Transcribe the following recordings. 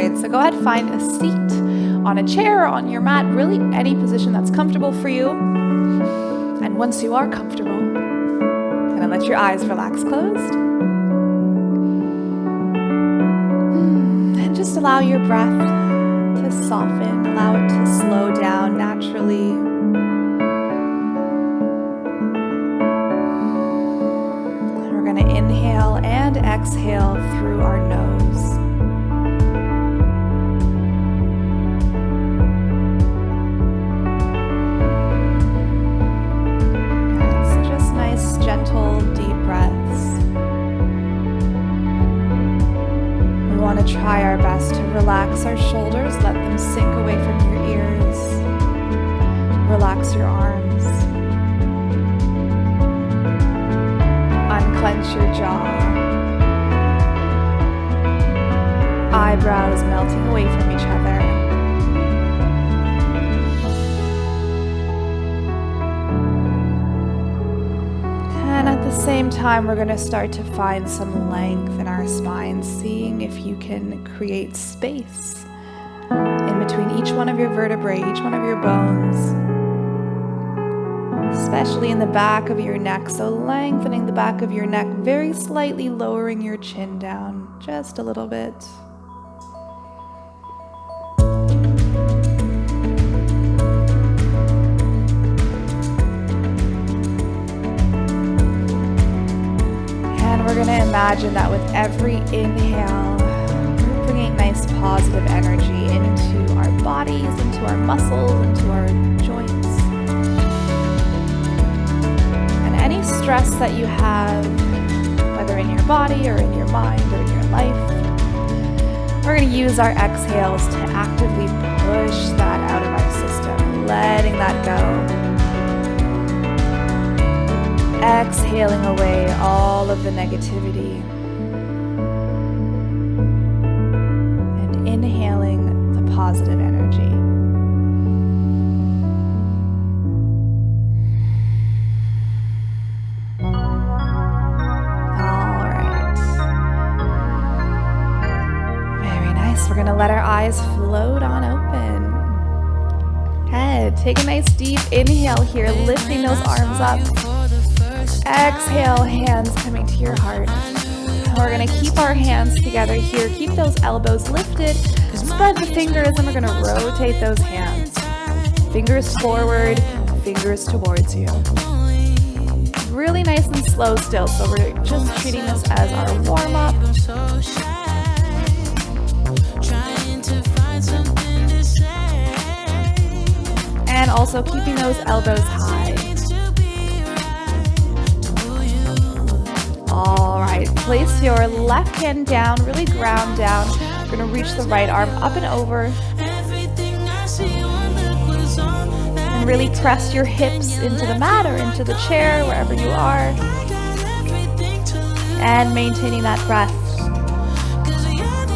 right, so go ahead, find a seat on a chair or on your mat, really any position that's comfortable for you. And once you are comfortable, kind of let your eyes relax closed. And just allow your breath to soften, allow it to slow down naturally. And we're going to inhale and exhale through our nose. Gentle, deep breaths. We want to try our best to relax our shoulders, let them sink away from your ears. Relax your arms. Unclench your jaw. Eyebrows melting away from each other. And at the same time, we're going to start to find some length in our spine, seeing if you can create space in between each one of your vertebrae, each one of your bones, especially in the back of your neck. So lengthening the back of your neck, very slightly lowering your chin down just a little bit. We're going to imagine that with every inhale, we're bringing nice positive energy into our bodies, into our muscles, into our joints. And any stress that you have, whether in your body or in your mind or in your life, we're going to use our exhales to actively push that out of our system, letting that go. Exhaling away all of the negativity and inhaling the positive energy. All right. Very nice. We're going to let our eyes float on open. Good. Take a nice deep inhale here, lifting those arms up. Exhale, hands coming to your heart. We're going to keep our hands together here. Keep those elbows lifted. Spread the fingers, and we're going to rotate those hands. Fingers forward, fingers towards you. Really nice and slow still, so we're just treating this as our warm-up. And also keeping those elbows high. All right, place your left hand down, really ground down. We're gonna reach the right arm up and over. And really press your hips into the mat or into the chair, wherever you are. And maintaining that breath.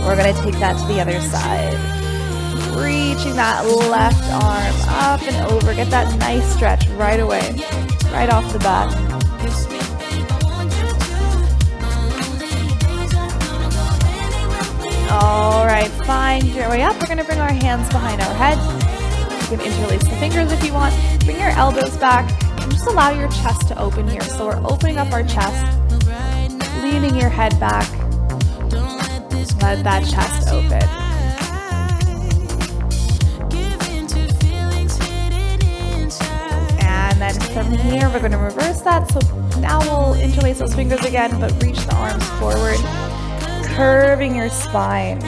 We're gonna take that to the other side. Reaching that left arm up and over. Get that nice stretch right away, right off the bat. All right, find your way up. We're going to bring our hands behind our head. You can interlace the fingers if you want. Bring your elbows back and just allow your chest to open here. So we're opening up our chest, leaning your head back. Let that chest open. And then from here, we're going to reverse that. So now we'll interlace those fingers again, but reach the arms forward. Curving your spine.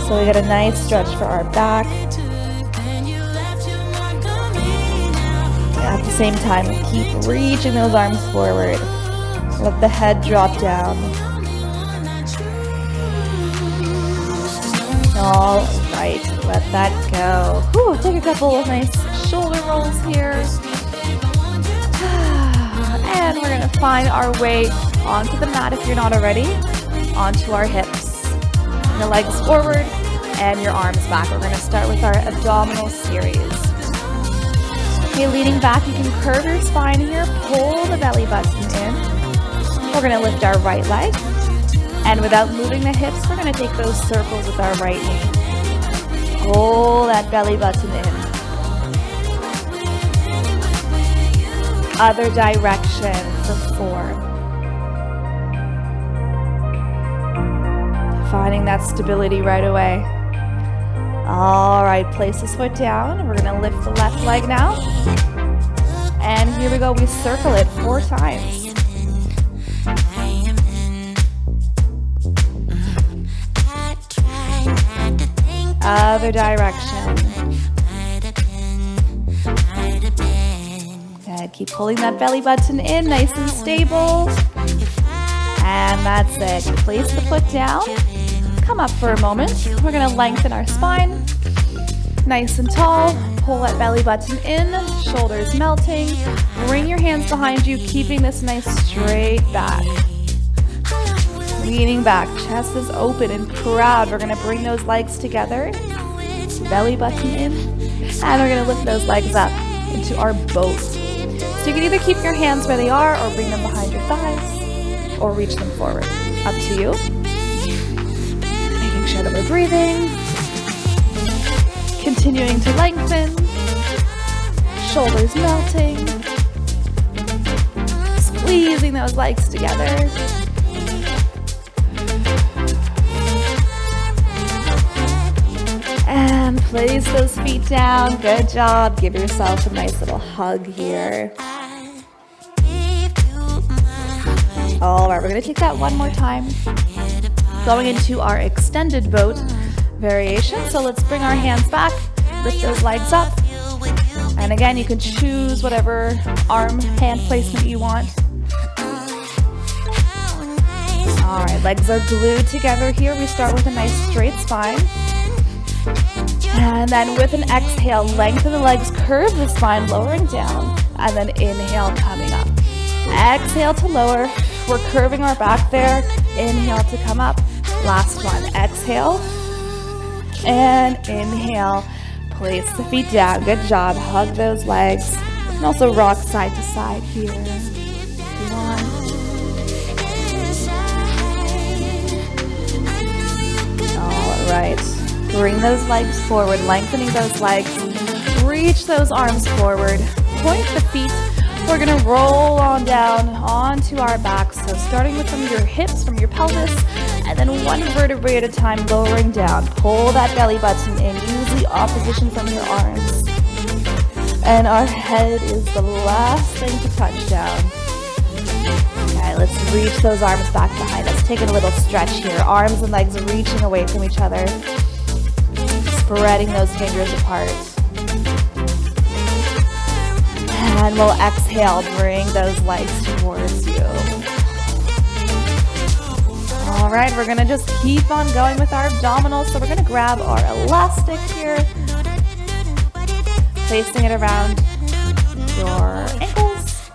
So we get a nice stretch for our back. At the same time, keep reaching those arms forward. Let the head drop down. All right, let that go. Whew, take a couple of nice shoulder rolls here. And we're going to find our way onto the mat if you're not already. Onto our hips. Your legs forward and your arms back. We're going to start with our abdominal series. Okay, leaning back, you can curve your spine here. Pull the belly button in. We're going to lift our right leg. And without moving the hips, we're gonna take those circles with our right knee. Pull that belly button in. Other direction for 4. Finding that stability right away. All right, place this foot down. We're gonna lift the left leg now. And here we go, we circle it 4 times. Other direction. Good, keep pulling that belly button in, nice and stable. And that's it. Place the foot down. Come up for a moment. We're gonna lengthen our spine. Nice and tall. Pull that belly button in, shoulders melting. Bring your hands behind you, keeping this nice straight back. Leaning back, chest is open and proud. We're gonna bring those legs together. Belly button in. And we're gonna lift those legs up into our boat. So you can either keep your hands where they are or bring them behind your thighs or reach them forward. Up to you. Making sure that we're breathing. Continuing to lengthen. Shoulders melting. Squeezing those legs together. And place those feet down. Good job. Give yourself a nice little hug here. All right, we're going to take that one more time. Going into our extended boat variation. So let's bring our hands back. Lift those legs up. And again, you can choose whatever arm, hand placement you want. All right, legs are glued together here. We start with a nice straight spine. And then with an exhale, lengthen the legs, curve the spine, lowering down. And then inhale, coming up. Exhale to lower. We're curving our back there. Inhale to come up. Last one. Exhale. And inhale. Place the feet down. Good job. Hug those legs. And also rock side to side here. One. All right. Bring those legs forward. Lengthening those legs. Reach those arms forward. Point the feet. We're going to roll on down onto our backs. So starting with from your hips, from your pelvis, and then one vertebrae at a time, lowering down. Pull that belly button in. Use the opposition from your arms. And our head is the last thing to touch down. Okay, let's reach those arms back behind us. Taking a little stretch here. Arms and legs reaching away from each other. Spreading those fingers apart. And we'll exhale, bring those legs towards you. All right, we're gonna just keep on going with our abdominals. So we're gonna grab our elastic here, placing it around your ankles.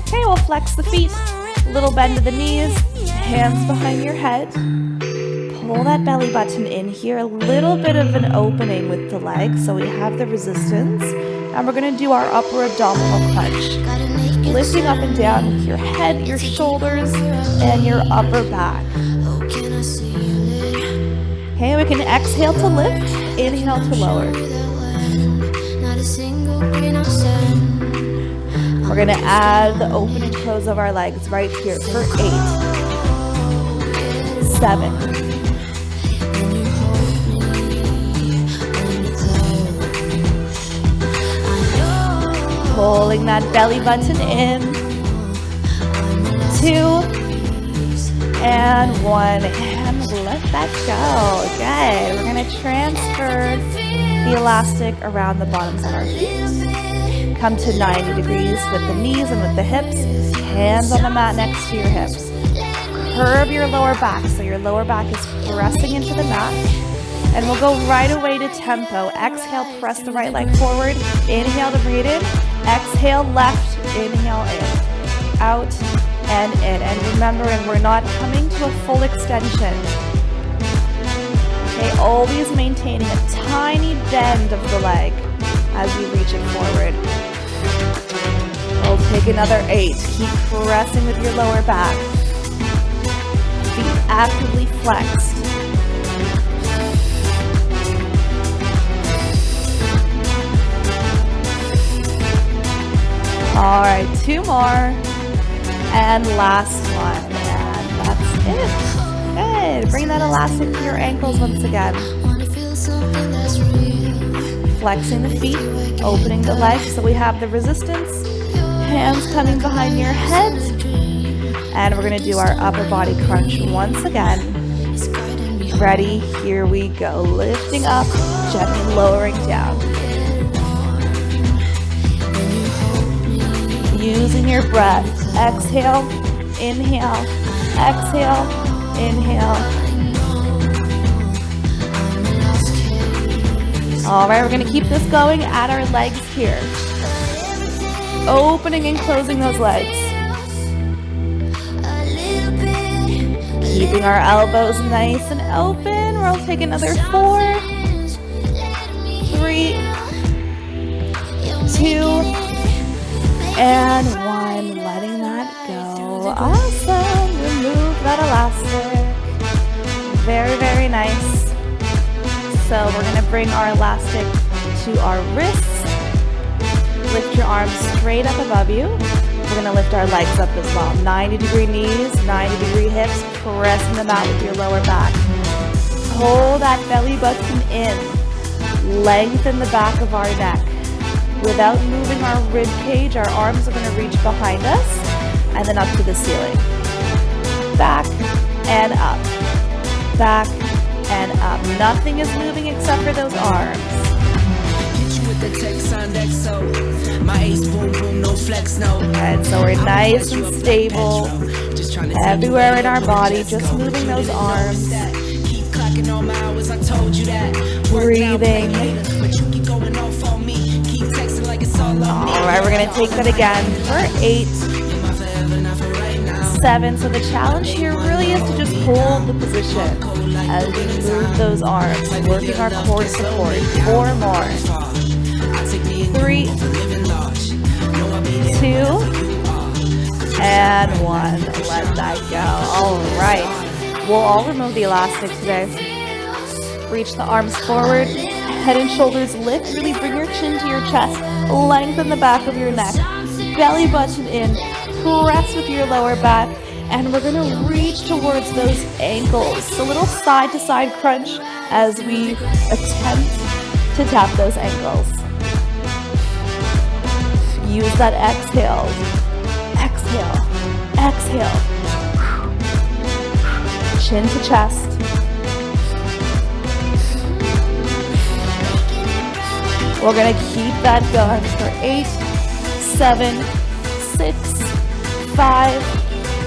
Okay, we'll flex the feet, little bend to the knees, hands behind your head. Pull that belly button in here, a little bit of an opening with the legs so we have the resistance. And we're gonna do our upper abdominal crunch. Lifting up and down with your head, your shoulders, and your upper back. Okay, we can exhale to lift, inhale to lower. We're gonna add the open and close of our legs right here for 8, 7, pulling that belly button in. 2 and 1, and let that go. Good. We're going to transfer the elastic around the bottoms of our feet. Come to 90 degrees with the knees and with the hips. Hands on the mat next to your hips. Curve your lower back so your lower back is pressing into the mat. And we'll go right away to tempo. Exhale, press the right leg forward. Inhale to breathe in. Exhale, left. Inhale in. Out and in. And remembering, we're not coming to a full extension. Okay, always maintaining a tiny bend of the leg as you reach it forward. We'll Take another 8. Keep pressing with your lower back. Feet actively flexed. All right, 2 more. And last one. And that's it. Good. Bring that elastic to your ankles once again. Flexing the feet, opening the legs so we have the resistance. Hands coming behind your head. And we're going to do our upper body crunch once again. Ready? Here we go. Lifting up, gently lowering down. Using your breath. Exhale, inhale, exhale, inhale. All right, we're going to keep this going at our legs here. Opening and closing those legs. Keeping our elbows nice and open. We'll take another 4, 3, 2, and 1. Letting that go. Awesome. Remove that elastic. Very, very nice. So we're going to bring our elastic to our wrists. Lift your arms straight up above you. We're going to lift our legs up as well. 90-degree knees, 90-degree hips. Pressing them out with your lower back. Pull that belly button in. Lengthen the back of our neck. Without moving our rib cage, our arms are going to reach behind us and then up to the ceiling. Back and up. Back and up. Nothing is moving except for those arms. And so we're nice and stable everywhere in our body, just moving those arms. Breathing. Alright, we're going to take that again for 8, 7. So the challenge here really is to just hold the position as we move those arms, working our core support. 4 more. 3, 2, and 1. Let that go. Alright. We'll all remove the elastic today. Reach the arms forward. Head and shoulders lift. Really bring your chin to your chest. Lengthen the back of your neck. Belly button in. Press with your lower back. And we're going to reach towards those ankles. A little side to side crunch as we attempt to tap those ankles. Use that exhale. Exhale. Exhale. Chin to chest. We're going to keep that going for 8, 7, 6, 5,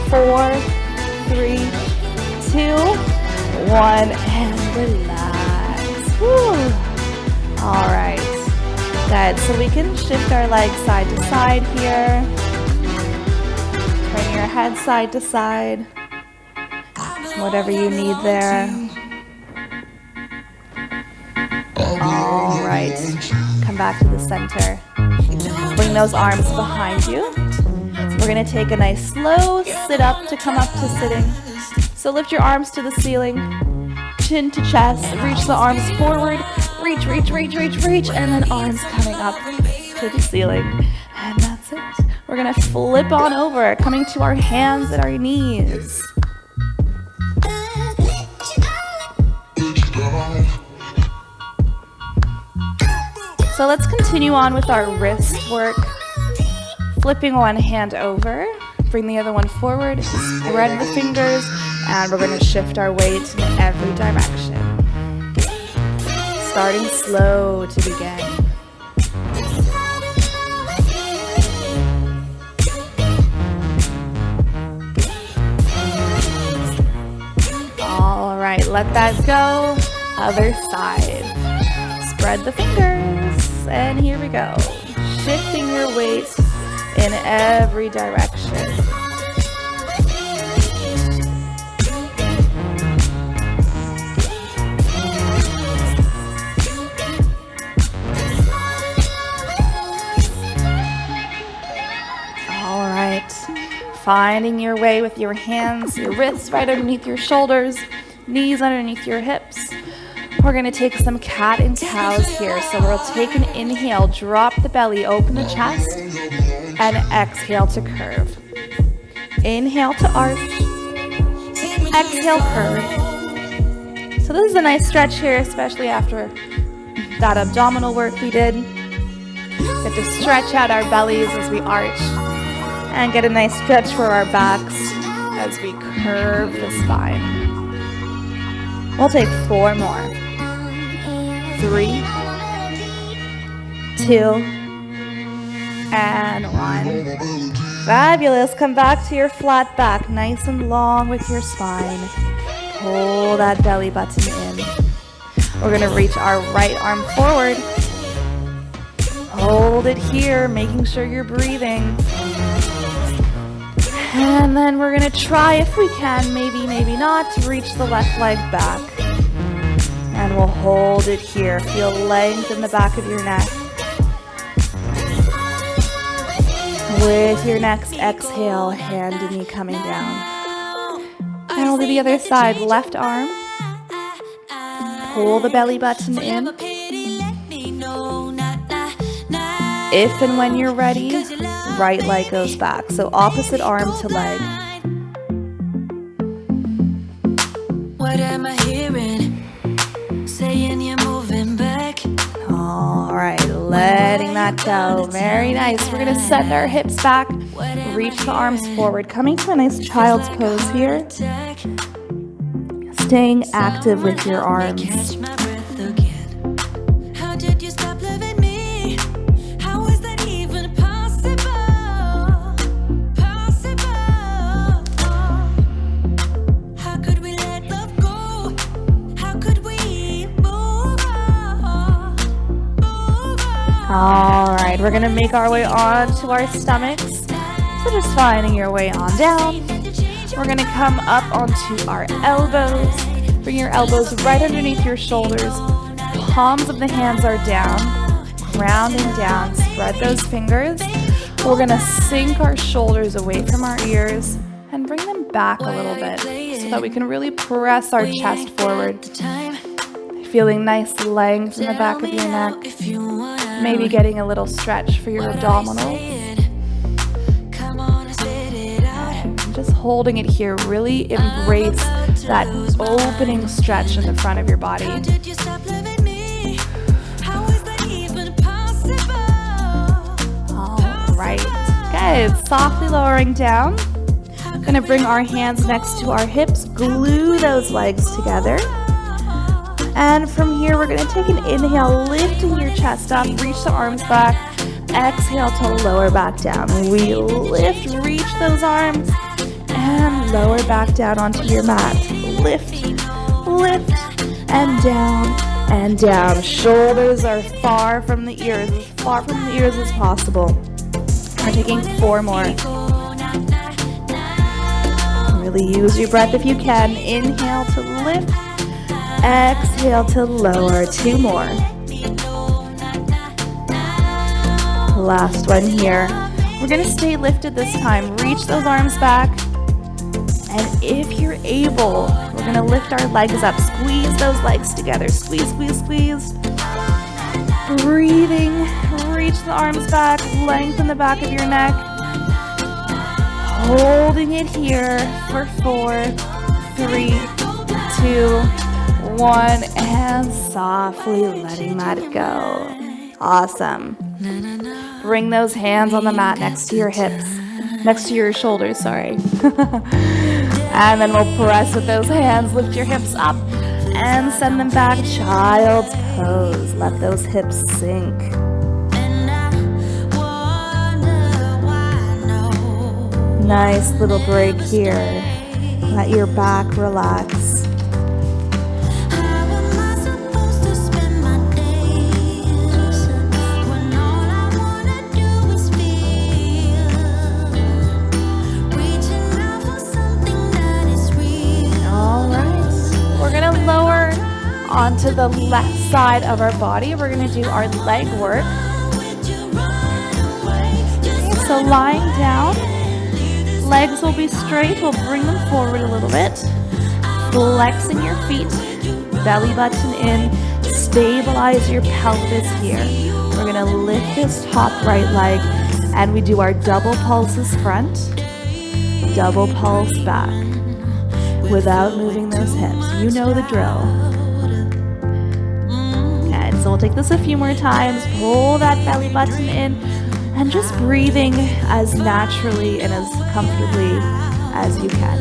4, 3, 2, 1, and relax. Woo. All right. Good. So we can shift our legs side to side here. Turn your head side to side. Whatever you need there. All right. Come back to the center. Bring those arms behind you. We're going to take a nice slow sit up to come up to sitting. So lift your arms to the ceiling. Chin to chest. Reach the arms forward. Reach, reach, reach, reach, reach. And then arms coming up to the ceiling. And that's it. We're going to flip on over, coming to our hands and our knees. So let's continue on with our wrist work. Flipping one hand over, bring the other one forward, spread the fingers, and we're going to shift our weight in every direction. Starting slow to begin. All right, let that go. Other side. Spread the fingers, and here we go. Shifting your weight in every direction. finding your way with your hands, your wrists right underneath your shoulders, knees underneath your hips. We're going to take some cat and cows here. So we'll take an inhale, drop the belly, open the chest, and exhale to curve. Inhale to arch, exhale curve. So this is a nice stretch here, especially after that abdominal work we did. Get to stretch out our bellies as we arch and get a nice stretch for our backs as we curve the spine. We'll take 4 more. 3, 2, and 1. Fabulous. Come back to your flat back, nice and long with your spine. Pull that belly button in. We're going to reach our right arm forward. Hold it here, making sure you're breathing. And then we're going to try, if we can, maybe not, to reach the left leg back. And we'll hold it here. Feel length in the back of your neck. With your next exhale, hand and knee coming down. And we'll do the other side. Left arm. Pull the belly button in. If and when you're ready, right leg goes back. So opposite arm to leg. What am I hearing? Saying you're moving back. All right, letting that go. Very nice. We're going to send our hips back. Reach the arms forward. Coming to a nice child's pose here. Staying active with your arms. All right, we're going to make our way onto our stomachs. So just finding your way on down. We're going to come up onto our elbows. Bring your elbows right underneath your shoulders. Palms of the hands are down. Grounding down. Spread those fingers. We're going to sink our shoulders away from our ears and bring them back a little bit so that we can really press our chest forward. Feeling nice length in the back of your neck. Maybe getting a little stretch for your abdominals. And just holding it here. Really embrace that opening stretch in the front of your body. All right. Good. Softly lowering down. Going to bring our hands next to our hips. Glue those legs together. And from here, we're going to take an inhale, lifting your chest up, reach the arms back, exhale to lower back down. We lift, reach those arms, and lower back down onto your mat. Lift, lift, and down. Shoulders are far from the ears, as far from the ears as possible. We're taking 4 more. Really use your breath if you can. Inhale to lift. Exhale to lower. 2 more. Last one here. We're going to stay lifted this time. Reach those arms back. And if you're able, we're going to lift our legs up. Squeeze those legs together. Squeeze, squeeze, squeeze. Breathing. Reach the arms back. Lengthen the back of your neck. Holding it here for 4, 3, 2, 1, and softly letting that go. Awesome. Bring those hands on the mat next to your hips, next to your shoulders, sorry. And then we'll press with those hands, lift your hips up, and send them back. Child's pose. Let those hips sink. Nice little break here. Let your back relax. Onto the left side of our body, we're going to do our leg work. So lying down, Legs will be straight. We'll bring them forward a little bit. Flexing your feet. Belly button in. Stabilize your pelvis here. We're going to lift this top right leg. And we do our double pulses front. Double pulse back. Without moving those hips. You know the drill. And so we'll take this a few more times. Pull that belly button in. And just breathing as naturally and as comfortably as you can.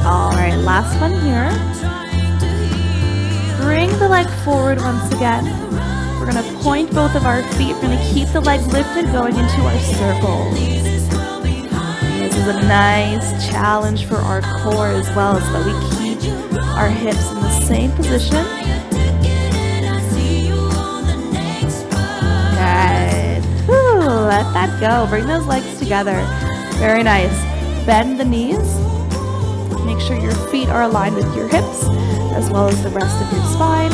All right, last one here. Bring the leg forward once again. We're going to point both of our feet. We're going to keep the leg lifted going into our circles. This is a nice challenge for our core as well, so that we keep our hips in the same position. Good. Whew, let that go. Bring those legs together. Very nice. Bend the knees. Make sure your feet are aligned with your hips as well as the rest of your spine.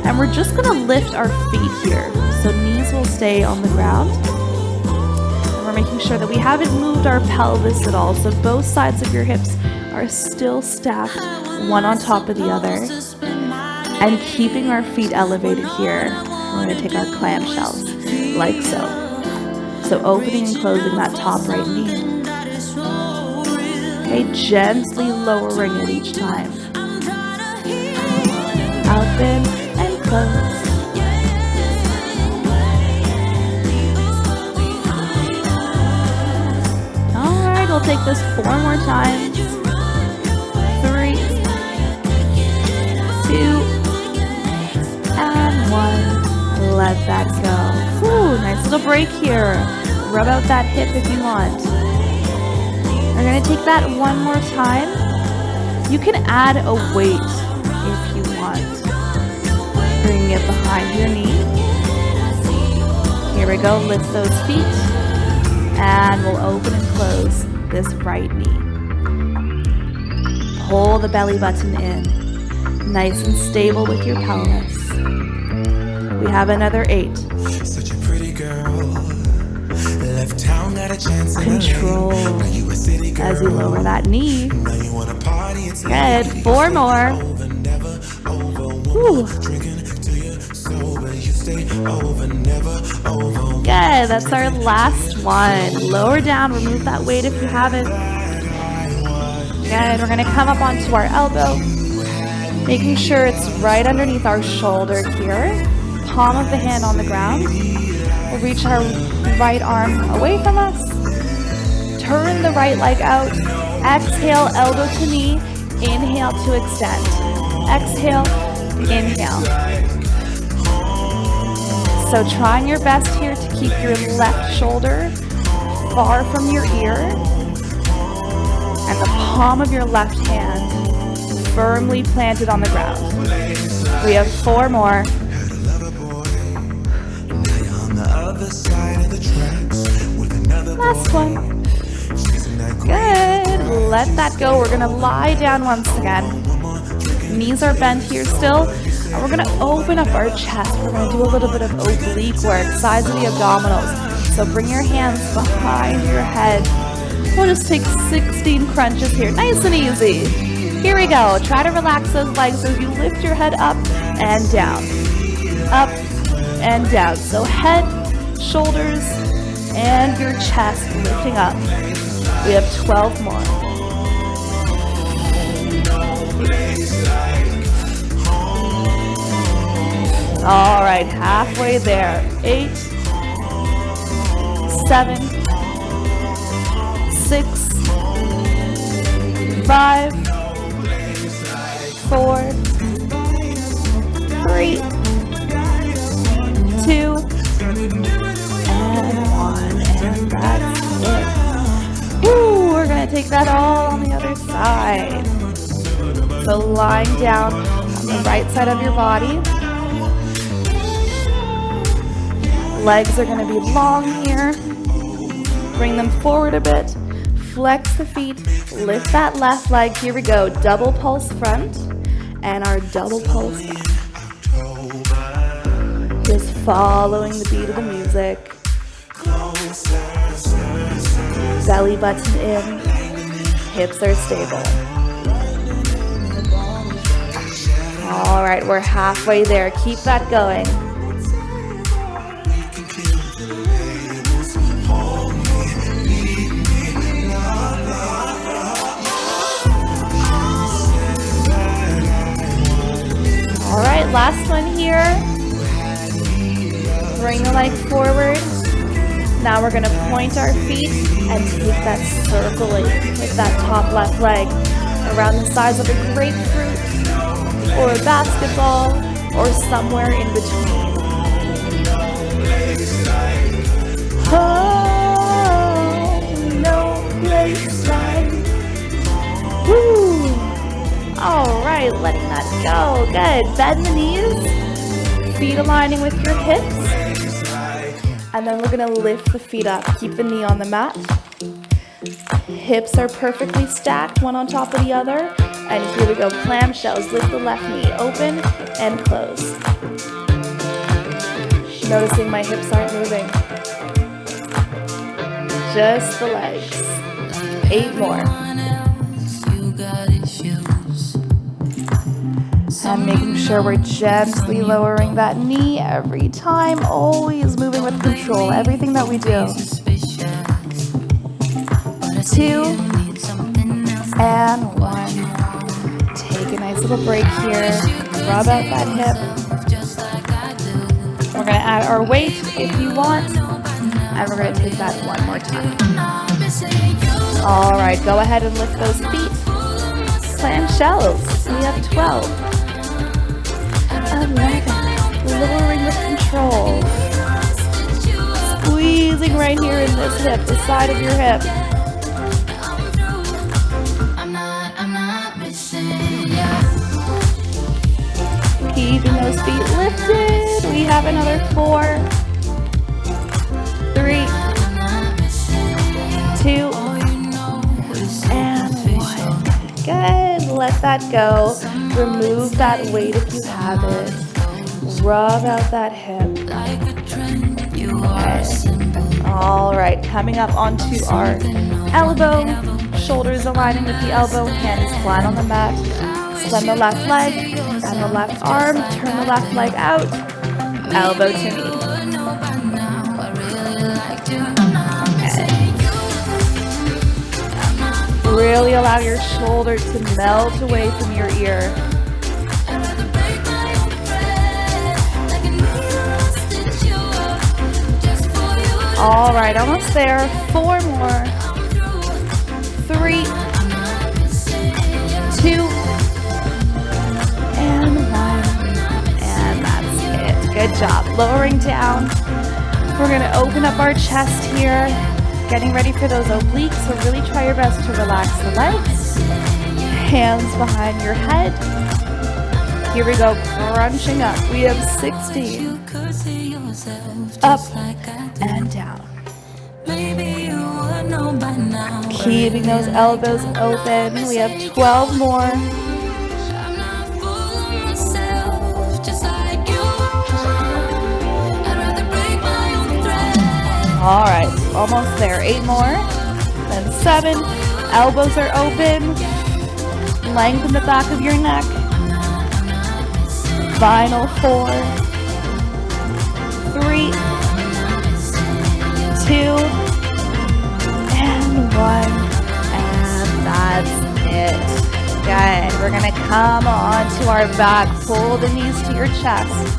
And we're just going to lift our feet here. So knees will stay on the ground. And we're making sure that we haven't moved our pelvis at all. So both sides of your hips are still stacked, one on top of the other. And keeping our feet elevated here. We're going to take our clamshells, like so. So opening and closing that top right knee. Okay, gently lowering it each time. Open and close. All right, we'll take this 4 more times. 3, 2, and 1. Let that go. Ooh, nice little break here. Rub out that hip if you want. We're going to take that 1 more time. You can add a weight if you want. Bring it behind your knee. Here we go. Lift those feet. And we'll open and close this right knee. Pull the belly button in. Nice and stable with your pelvis. We have another 8. Such a pretty girl. Left town, got a chance. Control as you lower that knee. Good. 4 more. Whew. Good. That's our last one. Lower down. Remove that weight if you haven't. Good. We're going to come up onto our elbow, making sure it's right underneath our shoulder here. Palm of the hand on the ground. We'll reach our right arm away from us. Turn the right leg out. Exhale, elbow to knee. Inhale to extend. Exhale, inhale. So trying your best here to keep your left shoulder far from your ear and the palm of your left hand firmly planted on the ground. We have 4 more. Last one. Good. Let that go. We're going to lie down once again. Knees are bent here still. And we're going to open up our chest. We're going to do a little bit of oblique work, sides of the abdominals. So bring your hands behind your head. We'll just take 16 crunches here. Nice and easy. Here we go. Try to relax those legs as you lift your head up and down. Up and down. So head, shoulders, and your chest lifting up. We have 12 more. All right, halfway there. 8, 7, 6, 5, 4, 3, 2, and 1. And that's it. Woo, we're going to take that all on the other side. So lying down on the right side of your body. Legs are going to be long here. Bring them forward a bit. Flex the feet, lift that left leg. Here we go. Double pulse front and our double pulse back. Just following the beat of the music. Belly button in, hips are stable. All right, we're halfway there. Keep that going. All right, last one here. Bring the leg forward. Now we're gonna point our feet and take that circling with that top left leg around the size of a grapefruit or a basketball or somewhere in between. Oh, no place like. Woo! All right, letting that go. Good. Bend the knees, feet aligning with your hips. And then we're gonna lift the feet up. Keep the knee on the mat. Hips are perfectly stacked, one on top of the other. And here we go, clamshells. Lift the left knee, open and close. Noticing my hips aren't moving. Just the legs. 8 more. And making sure we're gently lowering that knee every time, always moving with control, everything that we do. 2 and 1. Take a nice little break here. Rub out that hip. We're going to add our weight if you want, and we're going to take that one more time. All right, go ahead and lift those feet. Clamshells. We have 12. 11. Lowering with control. Squeezing right here in this hip, the side of your hip. Keeping those feet lifted. We have another 4, 3, 2, and 1. Good. Let that go. Remove that weight if you have it. Rub out that hip. Okay. All right. Coming up onto our elbow. Shoulders aligning with the elbow. Hands flat on the mat. Extend the left leg and the left arm. Turn the left leg out. Elbow to knee. Really allow your shoulder to melt away from your ear. All right, almost there. 4 more. 3, 2, and 1. And that's it. Good job. Lowering down. We're going to open up our chest here. Getting ready for those obliques, so really try your best to relax the legs. Hands behind your head. Here we go, crunching up. We have 16. Up and down. Keeping those elbows open. We have 12 more. All right, almost there. 8 more. Then 7. Elbows are open. Lengthen the back of your neck. Final 4, 3, 2, and 1. And that's it. Good. We're going to come onto our back. Pull the knees to your chest.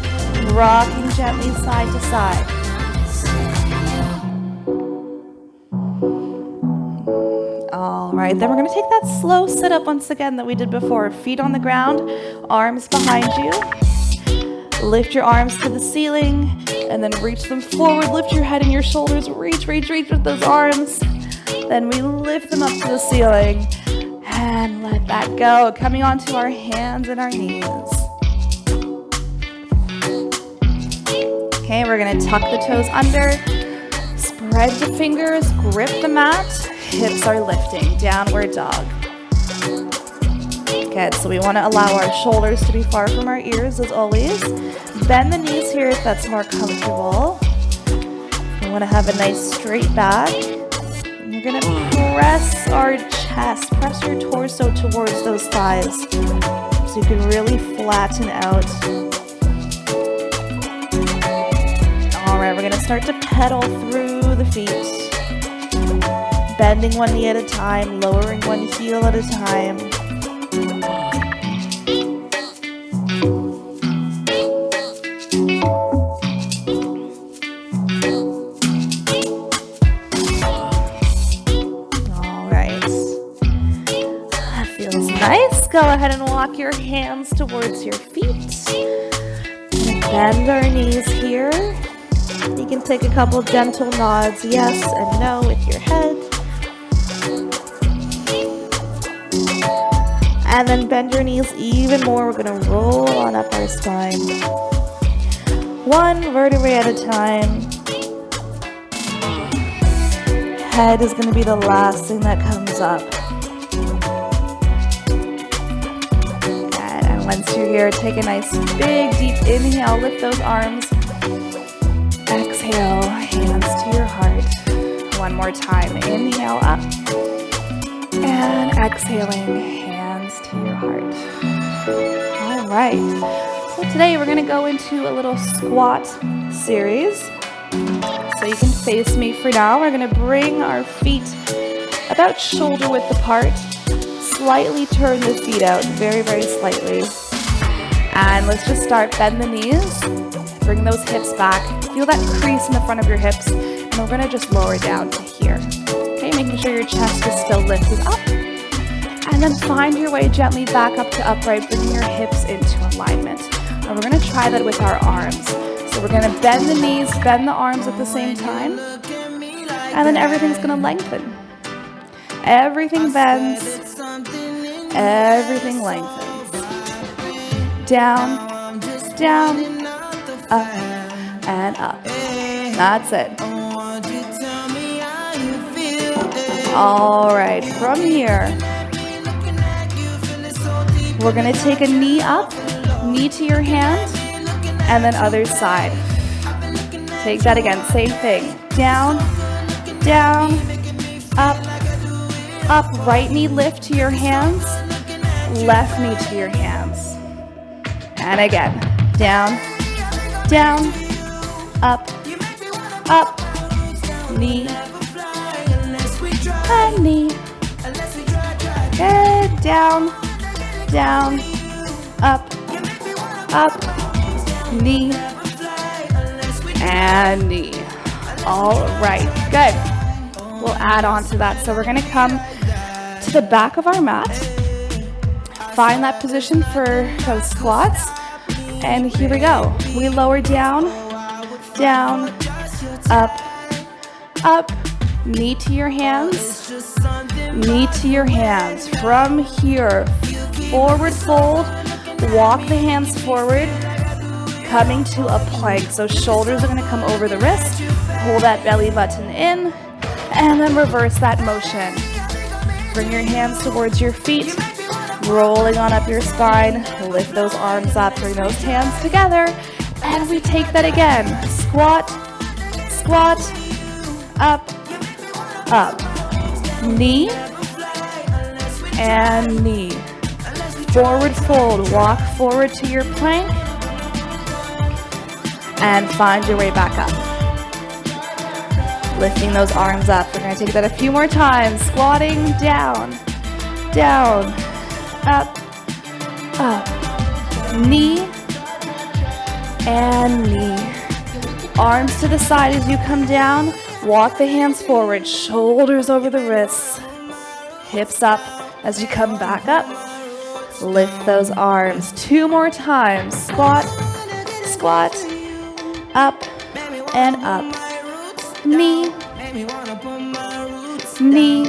Rocking gently side to side. All right, then we're going to take that slow sit-up once again that we did before. Feet on the ground, arms behind you. Lift your arms to the ceiling and then reach them forward. Lift your head and your shoulders. Reach with those arms. Then we lift them up to the ceiling and let that go. Coming onto our hands and our knees. Okay, we're going to tuck the toes under. Spread the fingers, grip the mat. hips are lifting, downward dog. Good, so we want to allow our shoulders to be far from our ears as always. Bend the knees here if that's more comfortable. We want to have a nice straight back. And we're going to press our chest, press your torso towards those thighs so you can really flatten out. All right, we're going to start to pedal through the feet. Bending one knee at a time, lowering one heel at a time. Nice. Go ahead and walk your hands towards your feet. Bend our knees here. You can take a couple gentle nods, yes and no with your head. And then bend your knees even more. We're going to roll on up our spine. One vertebrae at a time. Head is going to be the last thing that comes up. Once you're here, take a nice big deep inhale, lift those arms. Exhale, hands to your heart. One more time, inhale up. And exhaling, hands to your heart. All right, so today we're gonna go into a little squat series. So you can face me for now. We're gonna bring our feet about shoulder width apart. Slightly turn the feet out, very, very slightly. And let's just start. Bend the knees, bring those hips back. Feel that crease in the front of your hips, and we're gonna just lower down to here. Okay, making sure your chest is still lifted up. And then find your way gently back up to upright, bringing your hips into alignment. And we're gonna try that with our arms. So we're gonna bend the knees, bend the arms at the same time, and then everything's gonna lengthen. Everything bends, everything lengthens. Down, down, up, and up. That's it. All right, from here, we're gonna take a knee up, knee to your hand, and then other side. Take that again, same thing. Down, down, up, up. Right knee lift to your hands, left knee to your hands. And again, down, down, up, up, knee, and knee. Good, down, down, up, up, knee, and knee. All right, good. We'll add on to that. So we're gonna come to the back of our mat. Find that position for those squats. And here we go. We lower down, down, up, up, knee to your hands, knee to your hands. From here, forward fold, walk the hands forward, coming to a plank. So shoulders are gonna come over the wrist, pull that belly button in, and then reverse that motion. Bring your hands towards your feet, rolling on up your spine, lift those arms up, bring those hands together, and we take that again. Squat, squat, up, up, knee, and knee. Forward fold, walk forward to your plank, and find your way back up. Lifting those arms up. We're gonna take that a few more times. Squatting, down, down, up, up, knee, and knee. Arms to the side as you come down. Walk the hands forward, shoulders over the wrists, hips up as you come back up. Lift those arms. 2 more times. Squat, squat, up, and up. Knee, knee,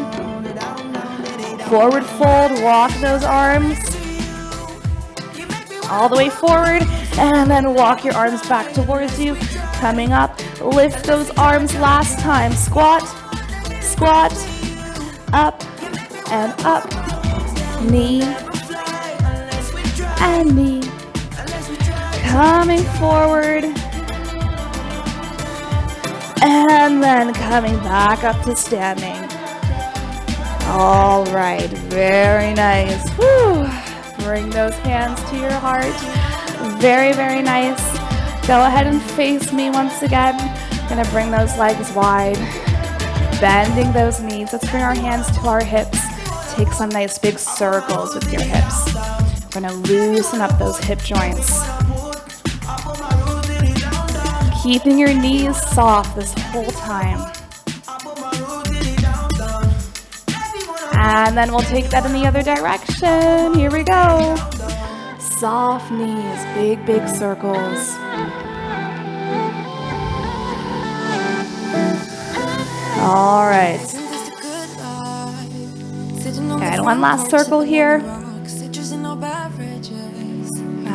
forward fold, walk those arms all the way forward, and then walk your arms back towards you, coming up, lift those arms last time, squat, squat, up and up, knee and knee, coming forward, and then coming back up to standing. All right, very nice. Woo. Bring those hands to your heart. Very, very nice. Go ahead and face me once again. Gonna bring those legs wide, bending those knees. Let's bring our hands to our hips. Take some nice big circles with your hips. We're gonna loosen up those hip joints. Keeping your knees soft this whole time. And then we'll take that in the other direction. Here we go. Soft knees, big, big circles. All right. Okay, one last circle here.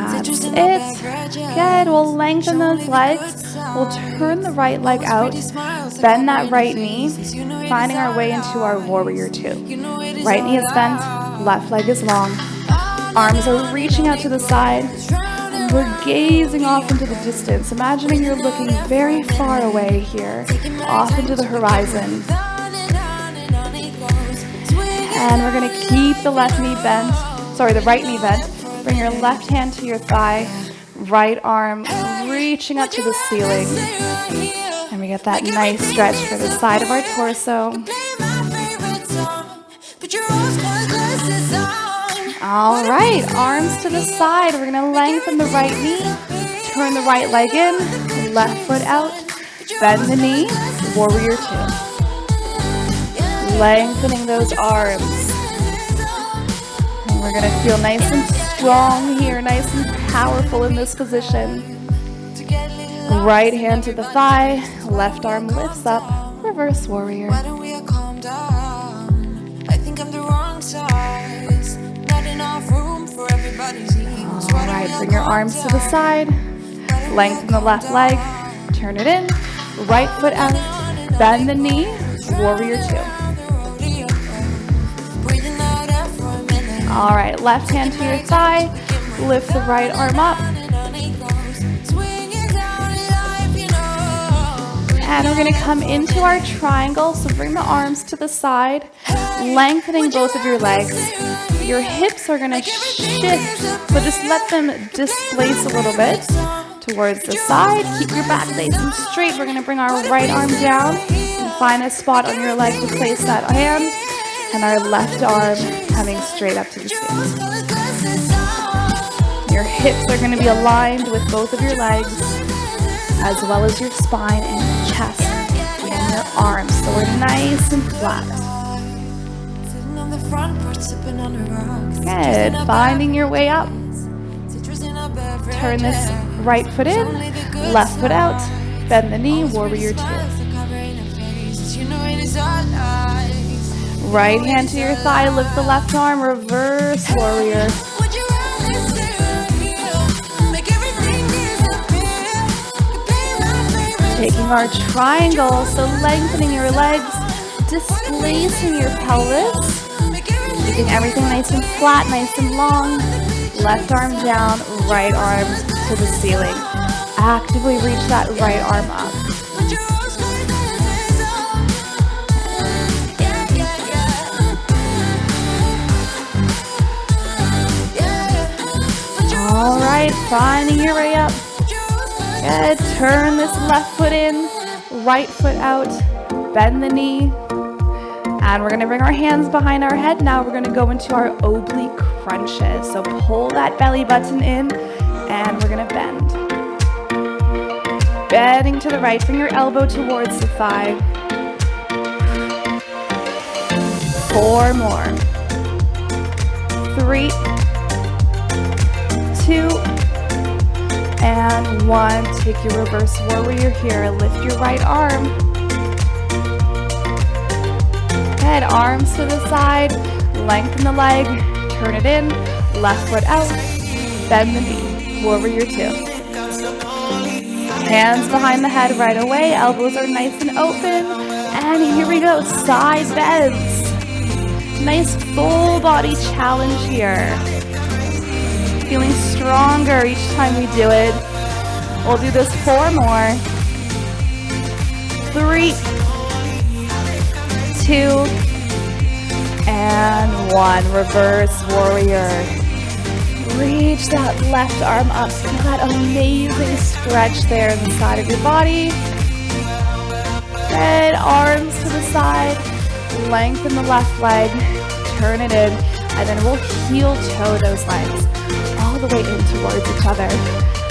That's it. Good. We'll lengthen those legs. We'll turn the right leg out. Bend that right knee, finding our way into our warrior two. Right knee is bent, left leg is long. Arms are reaching out to the side, and we're gazing off into the distance. Imagining you're looking very far away here, off into the horizon. And we're gonna keep the the right knee bent. Bring your left hand to your thigh, right arm reaching up to the ceiling. And we get that nice stretch for the side of our torso. All right, arms to the side. We're gonna lengthen the right knee, turn the right leg in, left foot out, bend the knee, warrior two. Lengthening those arms. And we're gonna feel nice and strong here, nice and powerful in this position. Right hand to the thigh, left arm lifts up, reverse warrior. Why don't we calm down? I think I'm the wrong size. Not enough room for everybody's egos. All right, bring your arms to the side, lengthen the left leg, turn it in, right foot out, bend the knee, warrior two. All right, left hand to your thigh, lift the right arm up. And we're gonna come into our triangle, so bring the arms to the side, lengthening both of your legs. Your hips are gonna shift, so just let them displace a little bit towards the side. Keep your back nice and straight. We're gonna bring our right arm down and find a spot on your leg to place that hand, and our left arm coming straight up to the ceiling. Your hips are gonna be aligned with both of your legs, as well as your spine and your chest and your arms, so we're nice and flat. Good, finding your way up. Turn this right foot in, left foot out, bend the knee, warrior two. Right hand to your thigh, lift the left arm, reverse warrior. Taking our triangle, so lengthening your legs, displacing your pelvis, keeping everything nice and flat, nice and long. Left arm down, right arm to the ceiling. Actively reach that right arm up. All right, finding your way up. Good, turn this left foot in, right foot out, bend the knee. And we're gonna bring our hands behind our head. Now we're gonna go into our oblique crunches. So pull that belly button in, and we're gonna bend. Bending to the right, bring your elbow towards the thigh. 4 more. 3, 2, and 1. Take your reverse warrior here. Lift your right arm. Good. Arms to the side. Lengthen the leg. Turn it in. Left foot out. Bend the knee. Warrior two. Hands behind the head right away. Elbows are nice and open. And here we go. Side bends. Nice full body challenge here. Feeling stronger each time we do it. We'll do this 4 more. 3, 2, and 1. Reverse warrior. Reach that left arm up. Feel that amazing stretch there in the side of your body. Good, arms to the side. Lengthen the left leg. Turn it in. And then we'll heel toe those legs all the way in towards each other.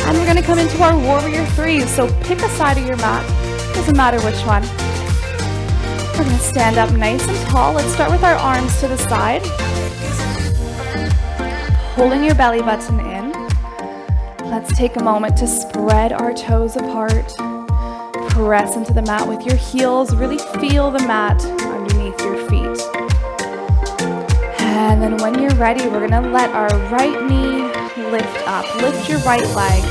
And we're going to come into our warrior 3. So pick a side of your mat. Doesn't matter which one. We're going to stand up nice and tall. Let's start with our arms to the side. Pulling your belly button in. Let's take a moment to spread our toes apart. Press into the mat with your heels. Really feel the mat underneath your feet. And then when you're ready, we're going to let our right knee lift up. Lift your right leg.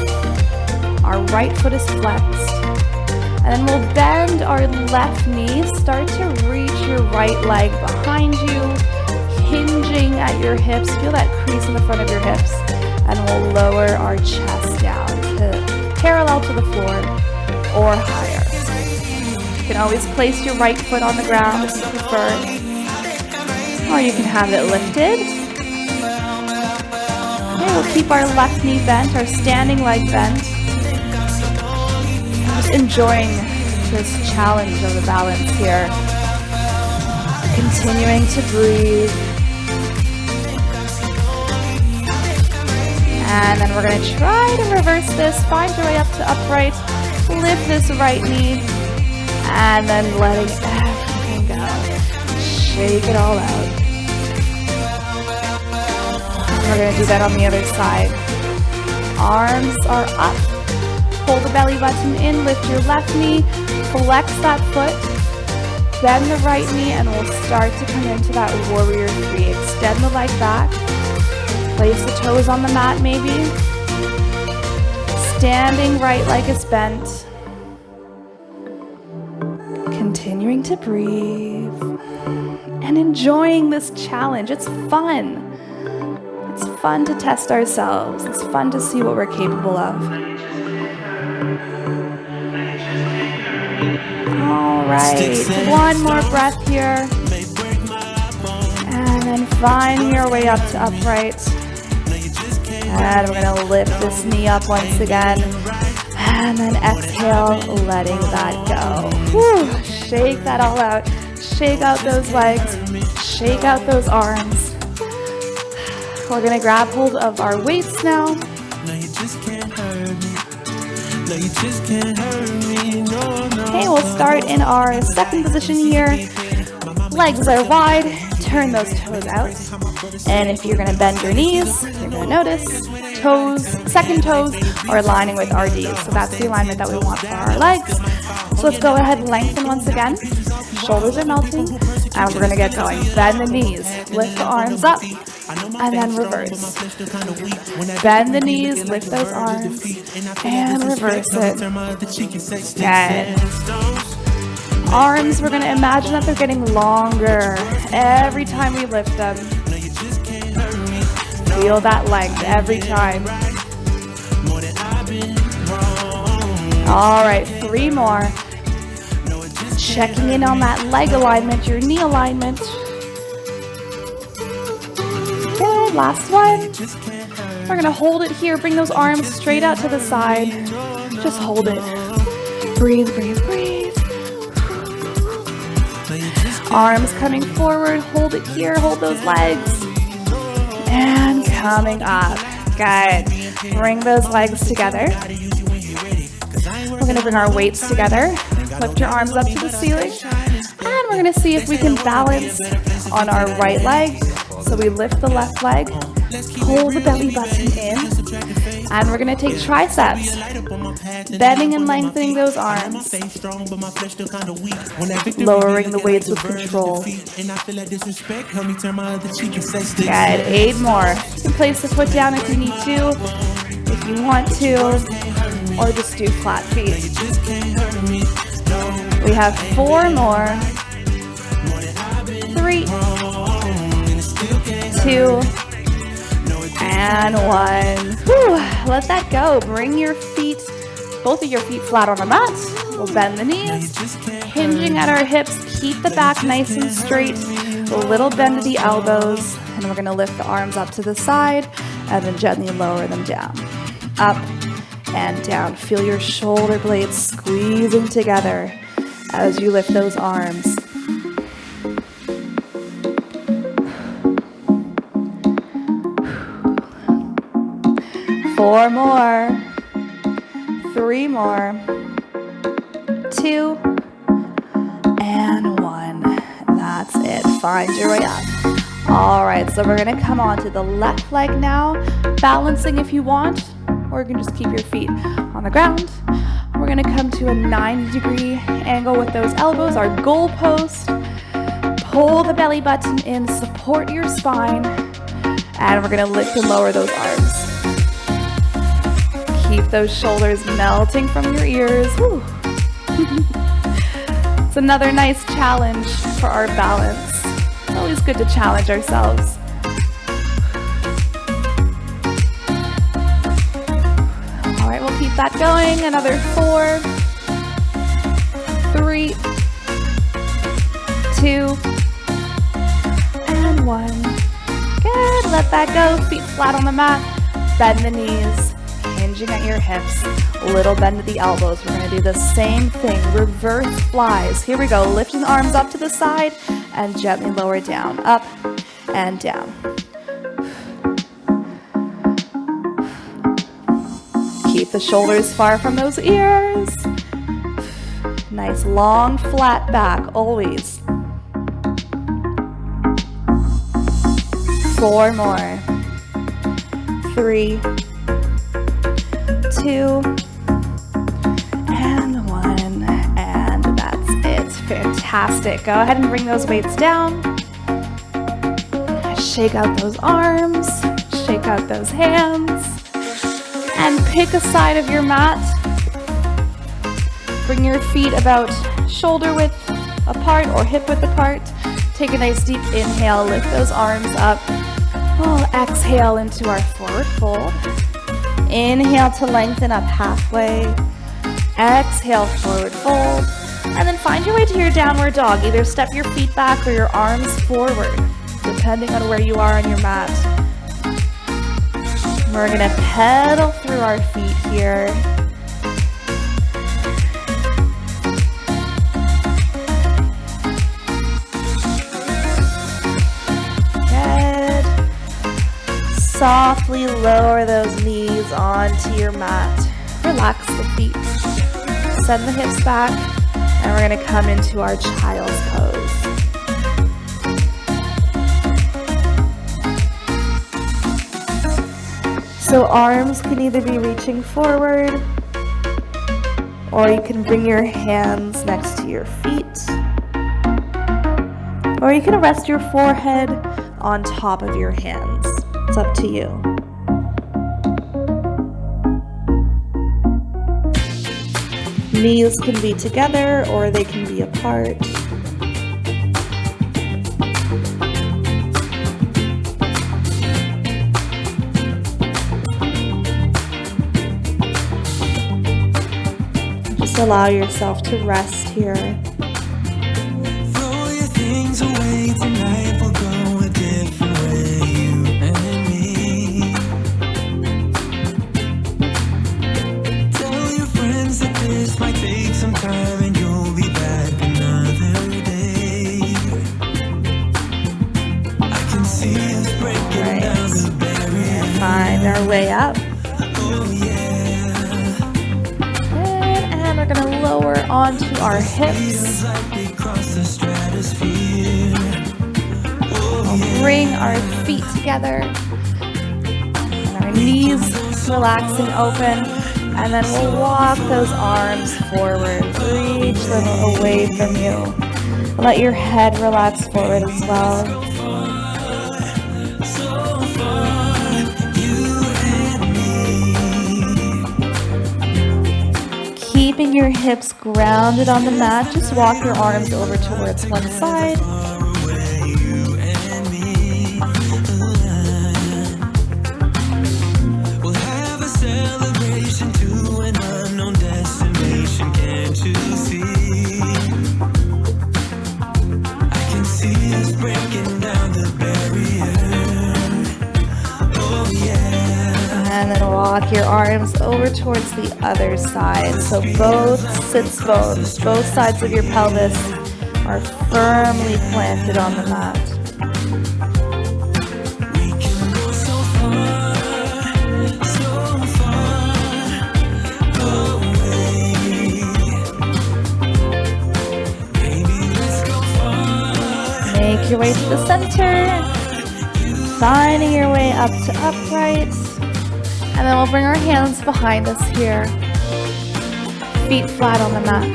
Our right foot is flexed. And then we'll bend our left knee. Start to reach your right leg behind you, hinging at your hips. Feel that crease in the front of your hips. And we'll lower our chest down to parallel to the floor or higher. You can always place your right foot on the ground if you prefer. Or you can have it lifted. Okay, we'll keep our left knee bent, our standing leg bent. Just enjoying this challenge of the balance here. Continuing to breathe. And then we're going to try to reverse this. Find your way up to upright. Lift this right knee. And then letting everything go. Shake it all out. We're going to do that on the other side. Arms are up. Pull the belly button in. Lift your left knee. Flex that foot. Bend the right knee, and we'll start to come into that warrior 3. Extend the leg back. Place the toes on the mat maybe. Standing right leg is bent. Continuing to breathe. And enjoying this challenge. It's fun. It's fun to test ourselves. It's fun to see what we're capable of. All right, one more breath here. And then find your way up to upright. And we're gonna lift this knee up once again. And then exhale, letting that go. Whew, shake that all out. Shake out those legs. Shake out those arms. We're gonna grab hold of our weights now. Okay, we'll start in our second position here. Legs are wide. Turn those toes out. And if you're gonna bend your knees, you're gonna notice second toes are aligning with our Ds. So that's the alignment that we want for our legs. So let's go ahead and lengthen once again. Shoulders are melting. And we're gonna get going. Bend the knees. Lift the arms up. And then reverse. Bend the knees, lift those arms, and reverse it. Good. Arms, we're going to imagine that they're getting longer every time we lift them. Feel that length every time. All right, 3 more. Checking in on that leg alignment, your knee alignment. Good, last one. We're gonna hold it here. Bring those arms straight out to the side. Just hold it. Breathe, breathe, breathe. Arms coming forward. Hold it here. Hold those legs. And coming up. Good. Bring those legs together. We're gonna bring our weights together. Lift your arms up to the ceiling. And we're gonna see if we can balance on our right leg. So we lift the left leg, pull the belly button in, and we're going to take triceps, bending and lengthening those arms, lowering the weights with control. Good, 8 more. You can place the foot down if you need to, if you want to, or just do flat feet. We have 4 more. 3, 2, and 1. Whew. Let that go. Bring your feet, both of your feet flat on the mat. We'll bend the knees, hinging at our hips. Keep the back nice and straight. A little bend to the elbows, and we're gonna lift the arms up to the side and then gently lower them down. Up and down. Feel your shoulder blades squeezing together as you lift those arms. Four more. 3 more. 2 and 1. That's it. Find your way up. All right, so we're gonna come onto the left leg now, balancing if you want, or you can just keep your feet on the ground. We're gonna come to a 90-degree angle with those elbows, our goal post. Pull the belly button in, support your spine, and we're gonna lift and lower those arms. Keep those shoulders melting from your ears. Woo. It's another nice challenge for our balance. It's always good to challenge ourselves. All right, we'll keep that going. Another 4, 3, 2, and 1. Good, let that go. Feet flat on the mat. Bend the knees, hinging at your hips. Little bend to the elbows. We're gonna do the same thing, reverse flies. Here we go, lifting the arms up to the side and gently lower down, up and down. Keep the shoulders far from those ears. Nice long flat back, always. 4 more. 3, 2, and 1, and that's it. Fantastic. Go ahead and bring those weights down. Shake out those arms, shake out those hands, and pick a side of your mat. Bring your feet about shoulder width apart or hip width apart. Take a nice deep inhale, lift those arms up. We'll exhale into our forward fold. Inhale to lengthen up halfway. Exhale, forward fold. And then find your way to your downward dog. Either step your feet back or your arms forward, depending on where you are on your mat. We're gonna pedal through our feet here. Good. Softly lower those knees onto your mat. Relax the feet. Send the hips back, and we're gonna come into our child's pose. So arms can either be reaching forward, or you can bring your hands next to your feet, or you can rest your forehead on top of your hands. It's up to you. Knees can be together or they can be apart. Just allow yourself to rest here. Throw your things away tonight, we'll go a different way, you and me. Tell your friends that this might take some time and you'll be back another day. I can see us breaking down the barrier. Find our way up. Oh yeah. And we're gonna lower onto our hips. Feels like we crossed the stratosphere. We'll bring our feet together. And our knees relaxing open. And then we'll walk those arms forward. Reach them away from you. Let your head relax forward as well. Keeping your hips grounded on the mat, just walk your arms over towards one side. walk your arms over towards the other side. So both sits bones, both sides of your pelvis are firmly planted on the mat. Make your way to the center, finding your way up to upright, and then we'll bring our hands behind us here, feet flat on the mat.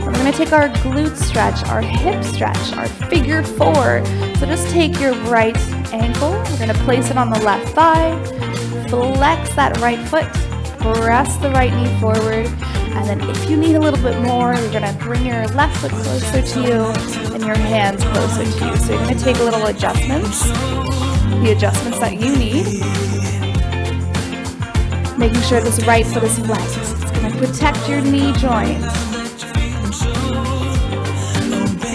We're going to take our glute stretch, our hip stretch, our figure four. So just take your right ankle, we're going to place it on the left thigh, flex that right foot, press the right knee forward, and then if you need a little bit more, you're going to bring your left foot closer to you and your hands closer to you. So you're going to take little adjustments, the adjustments that you need. Making sure this right foot is flexed. It's going to protect your knee joint.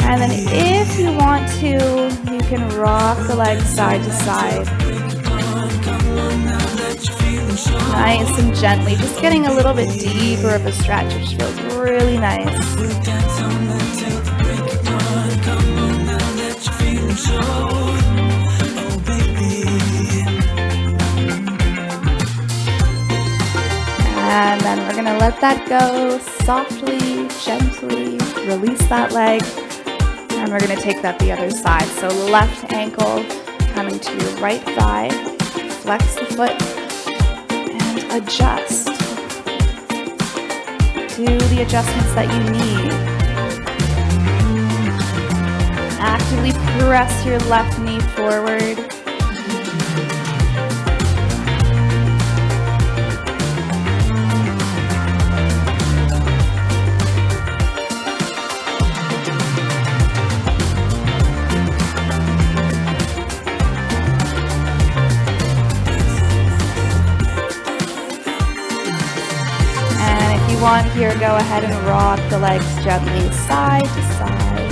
And then if you want to, you can rock the legs side to side. Nice and gently, just getting a little bit deeper of a stretch, which feels really nice. And then we're going to let that go softly, gently, release that leg. And we're going to take that the other side. So left ankle coming to your right thigh, flex the foot, and adjust. Do the adjustments that you need. Actively press your left knee forward. Want here, go ahead and rock the legs gently side to side,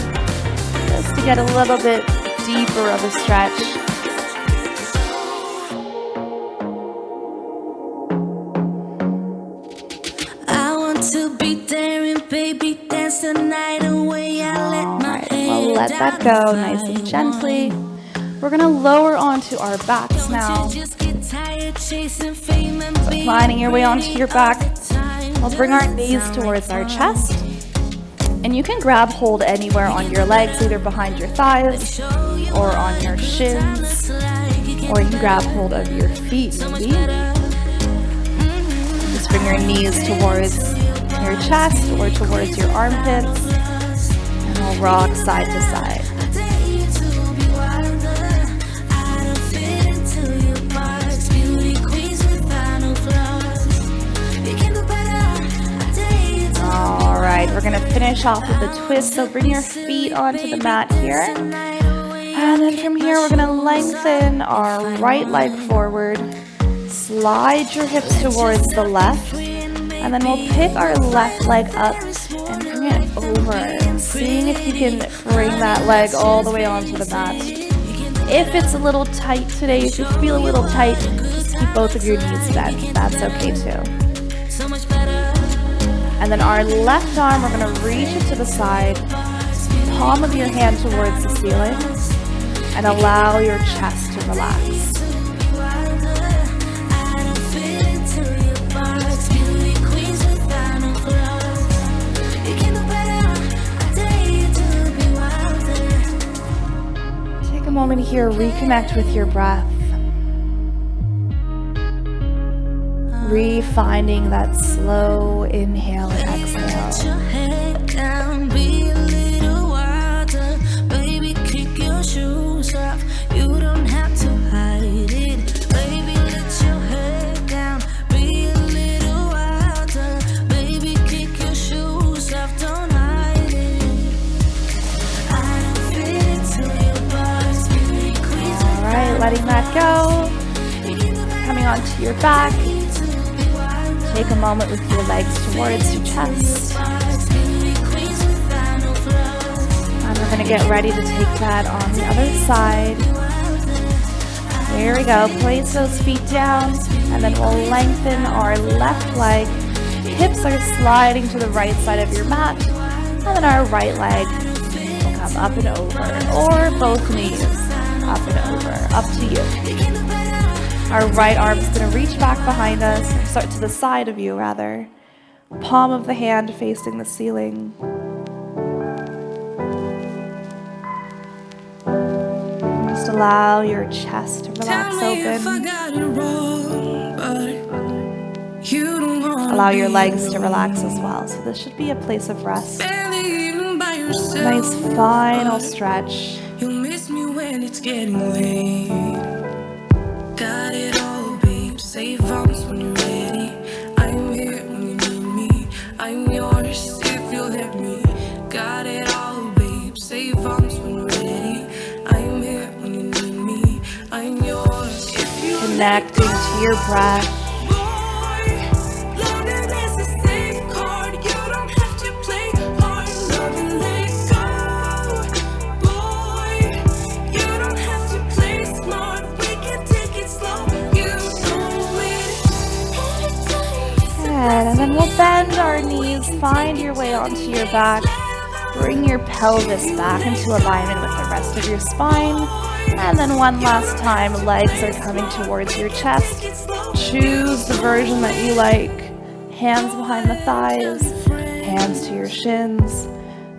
just to get a little bit deeper of a stretch. I want to be there and baby dance the night away. Alright, well, let that go nice and gently. We're gonna lower onto our backs now. So inclining your way onto your back. We'll bring our knees towards our chest, and you can grab hold anywhere on your legs, either behind your thighs or on your shins, or you can grab hold of your feet maybe. Just bring your knees towards your chest or towards your armpits, and we'll rock side to side. Alright, we're going to finish off with a twist, so bring your feet onto the mat here. And then from here, we're going to lengthen our right leg forward, slide your hips towards the left, and then we'll pick our left leg up and bring it over, and seeing if you can bring that leg all the way onto the mat. If it's a little tight today, if you feel a little tight, just keep both of your knees bent. That's okay too. And then our left arm, we're going to reach it to the side, palm of your hand towards the ceiling, and allow your chest to relax. Take a moment here, reconnect with your breath. Refinding that slow inhale and exhale. Alright, letting that go. Coming onto your back. Take a moment with your legs towards your chest. And we're going to get ready to take that on the other side. Here we go. Place those feet down, and then we'll lengthen our left leg. Hips are sliding to the right side of your mat, and then our right leg will come up and over, or both knees up and over, up to you. Our right arm is going to reach back behind us, or start to the side of you rather. Palm of the hand facing the ceiling. Just allow your chest to relax open. Allow your legs to relax as well. So this should be a place of rest. Nice final stretch. You'll miss me when it's getting late. Got it all, babe. Save arms when you're ready. I'm here when you need me. I'm yours if you'll let me. Got it all, babe. Save arms when you're ready. I'm here when you need me. I'm yours if you Connecting to your breath. And then we'll bend our knees, find your way onto your back, bring your pelvis back into alignment with the rest of your spine, and then one last time, legs are coming towards your chest. Choose the version that you like. Hands behind the thighs, hands to your shins,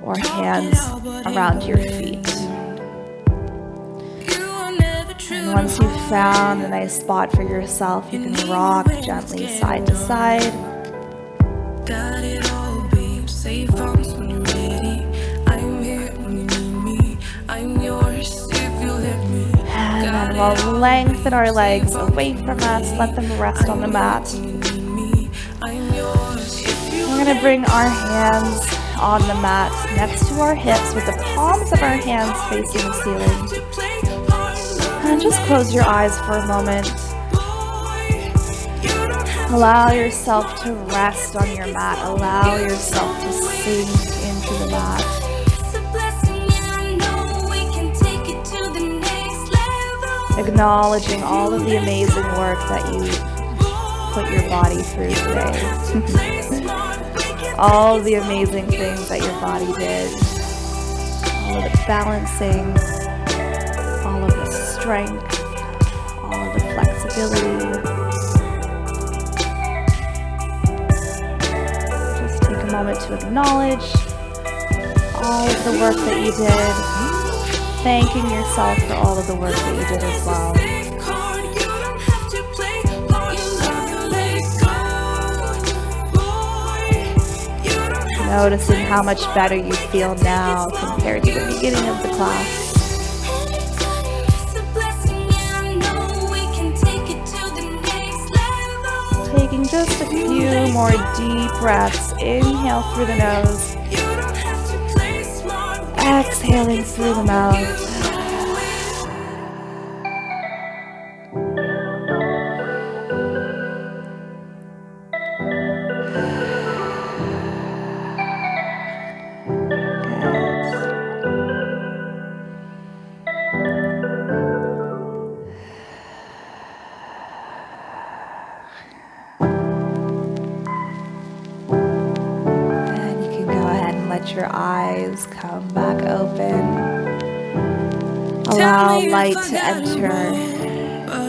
or hands around your feet. And once you've found a nice spot for yourself, you can rock gently side to side. Got it all, babe. Save arms when you're ready. I'm here when you need me. I'm yours if you let me. And then we'll lengthen our legs away from us. Let them rest on the mat. We're going to bring our hands on the mat next to our hips with the palms of our hands facing the ceiling. And just close your eyes for a moment. Allow yourself to rest on your mat. Allow yourself to sink into the mat. Acknowledging all of the amazing work that you put your body through today. All of the amazing things that your body did. All of the balancing, all of the strength, all of the flexibility. Moment to acknowledge all of the work that you did, thanking yourself for all of the work that you did as well. Noticing how much better you feel now compared to the beginning of the class. Taking just a few more deep breaths. Inhale through the nose. Exhaling through the mouth. Let your eyes come back open. Allow light to enter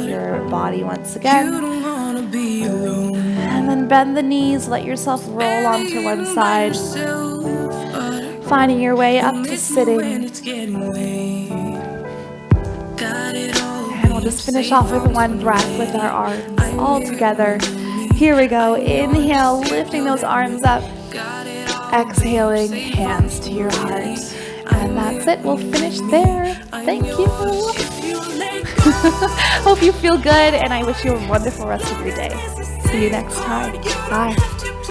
your body once again. And then bend the knees, let yourself roll onto one side. Finding your way up to sitting. And we'll just finish off with one breath with our arms all together. Here we go. Inhale, lifting those arms up. Exhaling, hands to your heart. And that's it. We'll finish there. Thank you. Hope you feel good, and I wish you a wonderful rest of your day. See you next time. Bye.